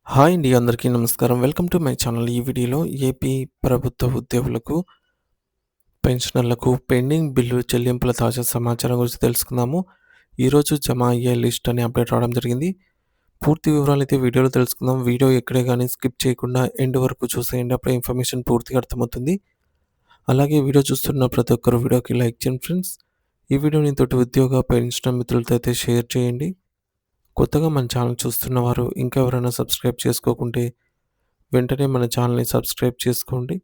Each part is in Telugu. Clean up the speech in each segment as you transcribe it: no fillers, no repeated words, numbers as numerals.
హాయ్ అండి. అందరికీ నమస్కారం. Welcome to my channel. ఈ వీడియోలో ఏపీ ప్రభుత్వ ఉద్యోగులకు, పెన్షనర్లకు పెండింగ్ బిల్లు చెల్లింపుల తాజా సమాచారం గురించి తెలుసుకుందాము. ఈరోజు జమ అయ్యే లిస్ట్ అనే అప్డేట్ రావడం జరిగింది. పూర్తి వివరాలైతే వీడియోలో తెలుసుకుందాం. వీడియో ఎక్కడే గానీ స్కిప్ చేయకుండా ఎండ్ వరకు చూసేయండి. అప్పుడే ఇన్ఫర్మేషన్ పూర్తిగా అర్థమవుతుంది. అలాగే వీడియో చూస్తున్న ప్రతి ఒక్కరు వీడియోకి లైక్ చేయండి ఫ్రెండ్స్. ఈ వీడియోని తోటి ఉద్యోగ, పెన్షనర్ మిత్రులతో అయితే షేర్ చేయండి. కొత్తగా మన ఛానల్ చూస్తున్న వారు ఇంకా ఎవరైనా సబ్స్క్రైబ్ చేసుకోకుంటే వెంటనే మన ఛానల్‌ని సబ్స్క్రైబ్ చేసుకోండి.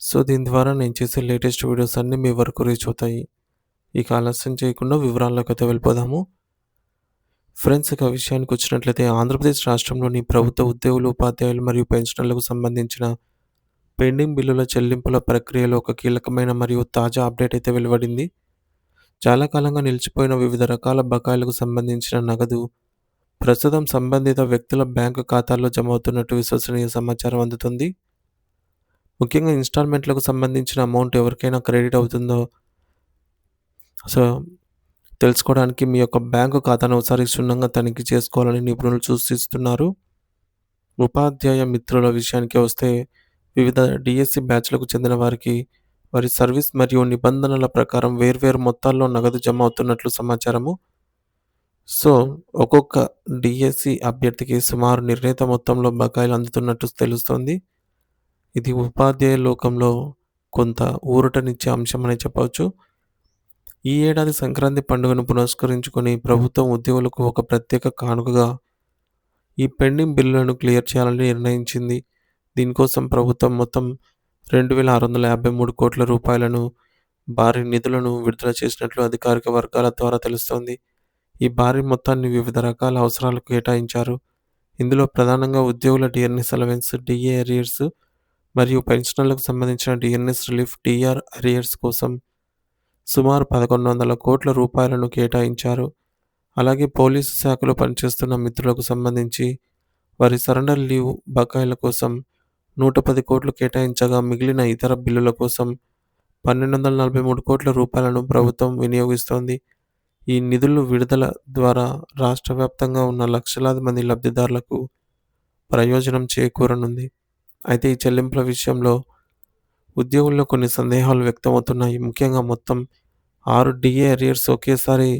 సో, దీని ద్వారా నేను చేసే లేటెస్ట్ వీడియోస్ అన్నీ మీ వరకు రీచ్ అవుతాయి. ఇక ఆలస్యం చేయకుండా వివరాల్లోకైతే వెళ్ళిపోదాము. ఫ్రెండ్స్, ఇక విషయానికొచ్చినట్లయితే ఆంధ్రప్రదేశ్ రాష్ట్రంలోని ప్రభుత్వ ఉద్యోగులు, ఉపాధ్యాయులు మరియు పెన్షనర్లకు సంబంధించిన పెండింగ్ బిల్లుల చెల్లింపుల ప్రక్రియలో ఒక కీలకమైన మరియు తాజా అప్డేట్ అయితే వెలువడింది. చాలా కాలంగా నిలిచిపోయిన వివిధ రకాల బకాయిలకు సంబంధించిన నగదు ప్రస్తుతం సంబంధిత వ్యక్తుల బ్యాంకు ఖాతాల్లో జమ అవుతున్నట్టు విశ్వసనీయ సమాచారం అందుతుంది. ముఖ్యంగా ఇన్‌స్టాల్‌మెంట్‌లకు సంబంధించిన అమౌంట్ ఎవరికైనా క్రెడిట్ అవుతుందో సో, తెలుసుకోవడానికి మీ యొక్క బ్యాంకు ఖాతాను ఒకసారి క్షుణ్ణంగా తనిఖీ చేసుకోవాలని నిపుణులు సూచిస్తున్నారు. ఉపాధ్యాయ మిత్రుల విషయానికి వస్తే వివిధ డీఎస్సీ బ్యాచ్‌లకు చెందిన వారికి వారి సర్వీస్ మరియు నిబంధనల ప్రకారం వేర్వేరు మొత్తాల్లో నగదు జమ అవుతున్నట్లు సమాచారము. సో, ఒక్కొక్క డీఎస్సీ అభ్యర్థికి సుమారు నిర్ణీత మొత్తంలో బకాయిలు అందుతున్నట్టు తెలుస్తోంది. ఇది ఉపాధ్యాయ లోకంలో కొంత ఊరటనిచ్చే అంశమనే చెప్పవచ్చు. ఈ ఏడాది సంక్రాంతి పండుగను పురస్కరించుకొని ప్రభుత్వం ఉద్యోగులకు ఒక ప్రత్యేక కానుకగా ఈ పెండింగ్ బిల్లులను క్లియర్ చేయాలని నిర్ణయించింది. దీనికోసం ప్రభుత్వం మొత్తం 2,653 కోట్ల రూపాయలను భారీ నిధులను విడుదల చేసినట్లు అధికారిక వర్గాల ద్వారా తెలుస్తోంది. ఈ భారీ మొత్తాన్ని వివిధ రకాల అవసరాలకు కేటాయించారు. ఇందులో ప్రధానంగా ఉద్యోగుల డిఎన్ఎస్ అలవెన్స్, డిఏ అరియర్స్ మరియు పెన్షనర్లకు సంబంధించిన డిఎన్ఎస్ రిలీఫ్, డిఆర్ అరియర్స్ కోసం సుమారు 1,100 కోట్ల రూపాయలను కేటాయించారు. అలాగే పోలీసు శాఖలో పనిచేస్తున్న మిత్రులకు సంబంధించి వారి సరెండర్ లీవ్ బకాయిల కోసం 110 కోట్లు కేటాయించగా మిగిలిన ఇతర బిల్లుల కోసం 1,243 కోట్ల రూపాయలను ప్రభుత్వం వినియోగిస్తోంది. ఈ నిధులు విడుదల ద్వారా రాష్ట్ర వ్యాప్తంగా ఉన్న లక్షలాది మంది లబ్ధిదారులకు ప్రయోజనం చేకూరనుంది. అయితే ఈ చెల్లింపుల విషయంలో ఉద్యోగుల్లో కొన్ని సందేహాలు వ్యక్తమవుతున్నాయి. ముఖ్యంగా మొత్తం 6 డిఏ అరియర్స్ ఒకేసారి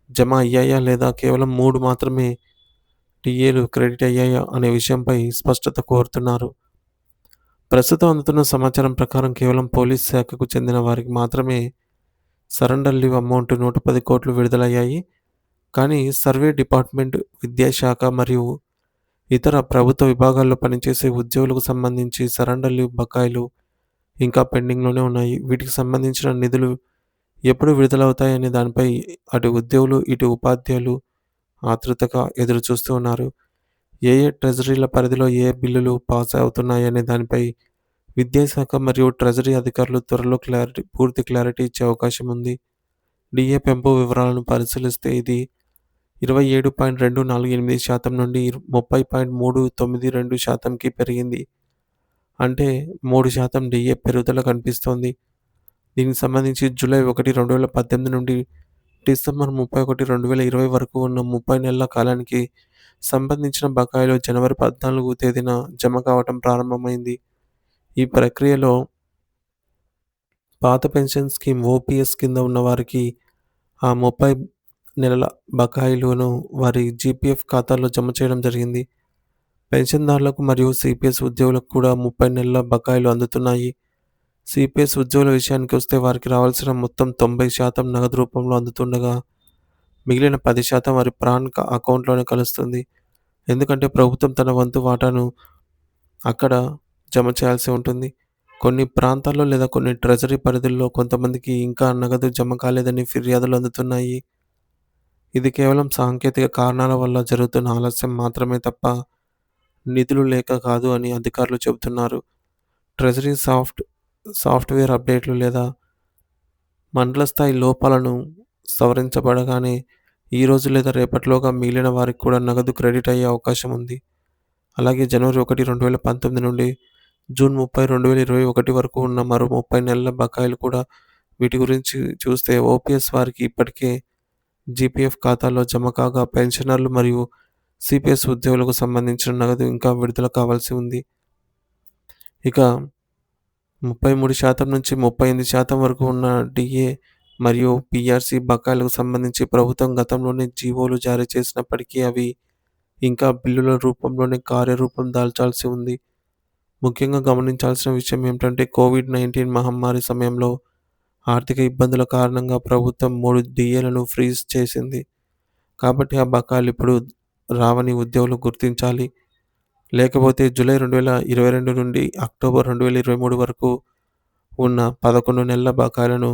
జమ అయ్యాయా లేదా కేవలం 3 మాత్రమే డిఏలు క్రెడిట్ అయ్యాయా అనే విషయంపై స్పష్టత కోరుతున్నారు. ప్రస్తుతం అందుతున్న సమాచారం ప్రకారం కేవలం పోలీస్ శాఖకు చెందిన వారికి మాత్రమే సరెండర్ లీవ్ అమౌంట్ 110 కోట్లు విడుదలయ్యాయి. కానీ సర్వే డిపార్ట్మెంట్, విద్యాశాఖ మరియు ఇతర ప్రభుత్వ విభాగాల్లో పనిచేసే ఉద్యోగులకు సంబంధించి సరెండర్ లీవ్ బకాయిలు ఇంకా పెండింగ్‌లోనే ఉన్నాయి. వీటికి సంబంధించిన నిధులు ఎప్పుడు విడుదలవుతాయనే దానిపై అటు ఉద్యోగులు, ఇటు ఉపాధ్యాయులు ఆతృతగా ఎదురుచూస్తూ ఉన్నారు. ఏ ఏ ట్రెజరీల పరిధిలో ఏ బిల్లులు పాస్ అవుతున్నాయనే దానిపై విద్యాశాఖ మరియు ట్రెజరీ అధికారులు త్వరలో పూర్తి క్లారిటీ ఇచ్చే అవకాశం ఉంది. డిఏ పెంపు వివరాలను పరిశీలిస్తే ఇది 27.248% నుండి 30.392%కి పెరిగింది. అంటే 3% డిఏ పెరుగుదల కనిపిస్తోంది. దీనికి సంబంధించి జూలై 1, 2018 నుండి డిసెంబర్ 31, 2020 వరకు ఉన్న 30 నెలల కాలానికి సంబంధించిన బకాయిలు జనవరి 14 తేదీన జమ కావటం ప్రారంభమైంది. ఈ ప్రక్రియలో పాత పెన్షన్ స్కీమ్ ఓపీఎస్ కింద ఉన్నవారికి ఆ 30 నెలల బకాయిలను వారి జీపీఎఫ్ ఖాతాల్లో జమ చేయడం జరిగింది. పెన్షన్దారులకు మరియు సిపిఎస్ ఉద్యోగులకు కూడా 30 నెలల బకాయిలు అందుతున్నాయి. సిపిఎస్ ఉద్యోగుల విషయానికి వస్తే వారికి రావాల్సిన మొత్తం 90% నగదు రూపంలో అందుతుండగా మిగిలిన 10% వారి ప్రాన్ అకౌంట్లోనే కలుస్తుంది. ఎందుకంటే ప్రభుత్వం తన వంతు వాటాను అక్కడ జమ చేయాల్సి ఉంటుంది. కొన్ని ప్రాంతాల్లో లేదా కొన్ని ట్రెజరీ పరిధుల్లో కొంతమందికి ఇంకా నగదు జమ కాలేదని ఫిర్యాదులు అందుతున్నాయి. ఇది కేవలం సాంకేతిక కారణాల వల్ల జరుగుతున్న ఆలస్యం మాత్రమే తప్ప నిధులు లేక కాదు అని అధికారులు చెబుతున్నారు. ట్రెజరీ సాఫ్ట్‌వేర్ అప్డేట్లు లేదా మండల స్థాయి లోపాలను సవరించబడగానే ఈరోజు లేదా రేపటిలోగా మిగిలిన వారికి కూడా నగదు క్రెడిట్ అయ్యే అవకాశం ఉంది. అలాగే జనవరి 1, 2019 నుండి జూన్ 30, 2021 వరకు ఉన్న మరో 30 నెలల బకాయిలు కూడా వీటి గురించి చూస్తే ఓపీఎస్ వారికి ఇప్పటికే జీపీఎఫ్ ఖాతాలో జమ కాగా పెన్షనర్లు మరియు సిపిఎస్ ఉద్యోగులకు సంబంధించిన నగదు ఇంకా విడుదల కావాల్సి ఉంది. ఇక 33% నుంచి 38% వరకు ఉన్న డిఏ మరియు పీఆర్సీ బకాయిలకు సంబంధించి ప్రభుత్వం గతంలోనే జీవోలు జారీ చేసినప్పటికీ అవి ఇంకా బిల్లుల రూపంలోనే కార్యరూపం దాల్చాల్సి ఉంది. ముఖ్యంగా గమనించాల్సిన విషయం ఏమిటంటే కోవిడ్-19 మహమ్మారి సమయంలో ఆర్థిక ఇబ్బందుల కారణంగా ప్రభుత్వం 3 డిఏలను ఫ్రీజ్ చేసింది. కాబట్టి ఆ బకాయిలు ఇప్పుడు రావని ఉద్యోగులు గుర్తించాలి. లేకపోతే జూలై 2022 నుండి అక్టోబర్ 2023 వరకు ఉన్న 11 నెలల బకాయిలను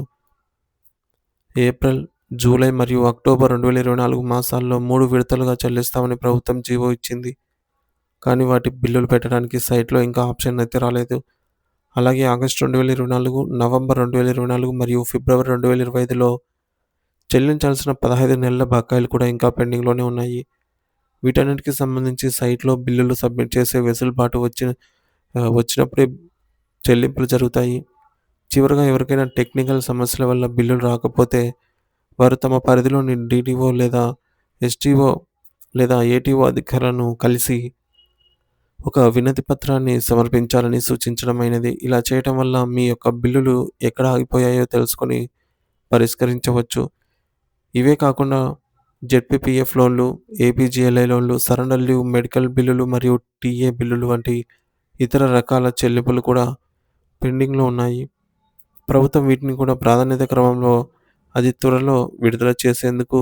ఏప్రిల్, జూలై మరియు అక్టోబర్ 2024 మాసాల్లో 3 విడతలుగా చెల్లిస్తామని ప్రభుత్వం జీవో ఇచ్చింది. కానీ వాటి బిల్లులు పెట్టడానికి సైట్‌లో ఇంకా ఆప్షన్ అయితే రాలేదు. అలాగే ఆగస్టు 2024, నవంబర్ 2024 మరియు ఫిబ్రవరి 2025లో చెల్లించాల్సిన 15 నెలల బకాయిలు కూడా ఇంకా పెండింగ్‌లోనే ఉన్నాయి. వీటన్నిటికి సంబంధించి సైట్‌లో బిల్లులు సబ్మిట్ చేసే వెసులుబాటు వచ్చినప్పుడే చెల్లింపులు జరుగుతాయి. చివరగా ఎవరికైనా టెక్నికల్ సమస్యల వల్ల బిల్లులు రాకపోతే వారు తమ పరిధిలోని డీడీఓ లేదా ఎస్టీఓ లేదా ఏటీఓ అధికారులను కలిసి ఒక వినతి పత్రాన్ని సమర్పించాలని సూచించడమైనది. ఇలా చేయటం వల్ల మీ యొక్క బిల్లులు ఎక్కడ ఆగిపోయాయో తెలుసుకొని పరిష్కరించవచ్చు. ఇవే కాకుండా జెడ్పీపీఎఫ్ లోన్లు, ఏపీజీఎల్ఐ లోన్లు, సరెండర్ లీవ్, మెడికల్ బిల్లులు మరియు టీఏ బిల్లులు వంటి ఇతర రకాల చెల్లింపులు కూడా పెండింగ్‌లో ఉన్నాయి. ప్రభుత్వం వీటిని కూడా ప్రాధాన్యత క్రమంలో అతి త్వరలో విడుదల చేసేందుకు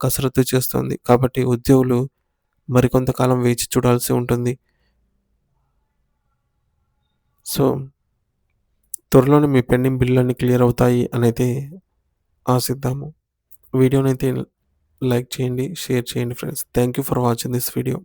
కసరత్తు చేస్తోంది. కాబట్టి ఉద్యోగులు మరికొంతకాలం వేచి చూడాల్సి ఉంటుంది. సో, త్వరలోనే మీ పెండింగ్ బిల్లులన్నీ క్లియర్ అవుతాయి అనైతే ఆశిద్దాము. వీడియోనైతే లైక్ చేయండి, షేర్ చేయండి friends. Thank you for watching this video.